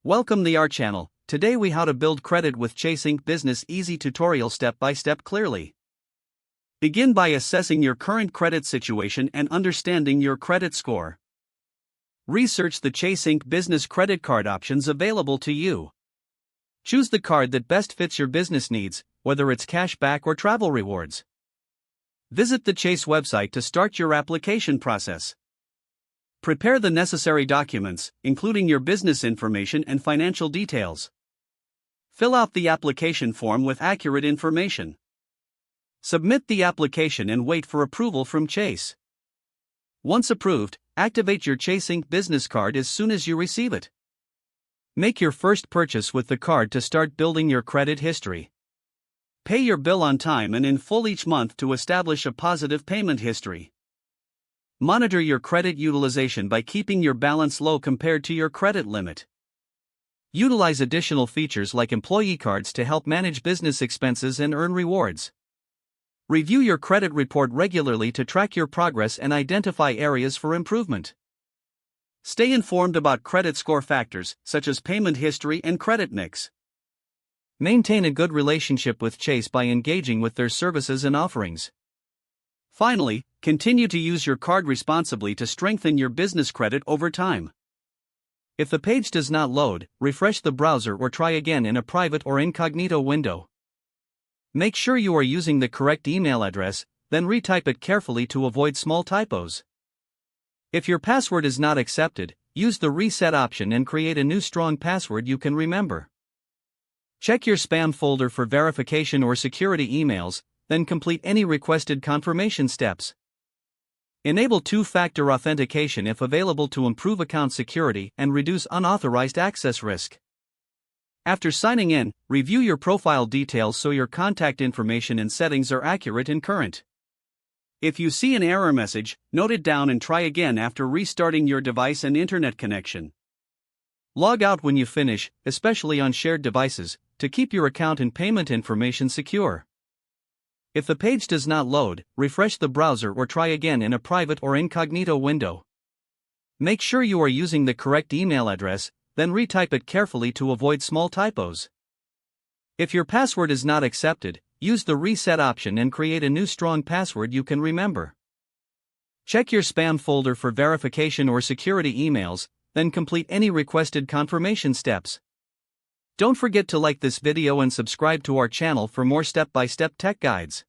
Welcome to our channel. Today we how to build credit with Chase Ink Business Easy tutorial step by step clearly. Begin by assessing your current credit situation and understanding your credit score. Research the Chase Ink Business credit card options available to you. Choose the card that best fits your business needs, whether it's cash back or travel rewards. Visit the Chase website to start your application process. Prepare the necessary documents, including your business information and financial details. Fill out the application form with accurate information. Submit the application and wait for approval from Chase. Once approved, activate your Chase Ink Business card as soon as you receive it. Make your first purchase with the card to start building your credit history. Pay your bill on time and in full each month to establish a positive payment history. Monitor your credit utilization by keeping your balance low compared to your credit limit. Utilize additional features like employee cards to help manage business expenses and earn rewards. Review your credit report regularly to track your progress and identify areas for improvement. Stay informed about credit score factors, such as payment history and credit mix. Maintain a good relationship with Chase by engaging with their services and offerings. Finally, continue to use your card responsibly to strengthen your business credit over time. If the page does not load, refresh the browser or try again in a private or incognito window. Make sure you are using the correct email address, then retype it carefully to avoid small typos. If your password is not accepted, use the reset option and create a new strong password you can remember. Check your spam folder for verification or security emails, then complete any requested confirmation steps. Enable two-factor authentication if available to improve account security and reduce unauthorized access risk. After signing in, review your profile details so your contact information and settings are accurate and current. If you see an error message, note it down and try again after restarting your device and internet connection. Log out when you finish, especially on shared devices, to keep your account and payment information secure. If the page does not load, refresh the browser or try again in a private or incognito window. Make sure you are using the correct email address, then retype it carefully to avoid small typos. If your password is not accepted, use the reset option and create a new strong password you can remember. Check your spam folder for verification or security emails, then complete any requested confirmation steps. Don't forget to like this video and subscribe to our channel for more step-by-step tech guides.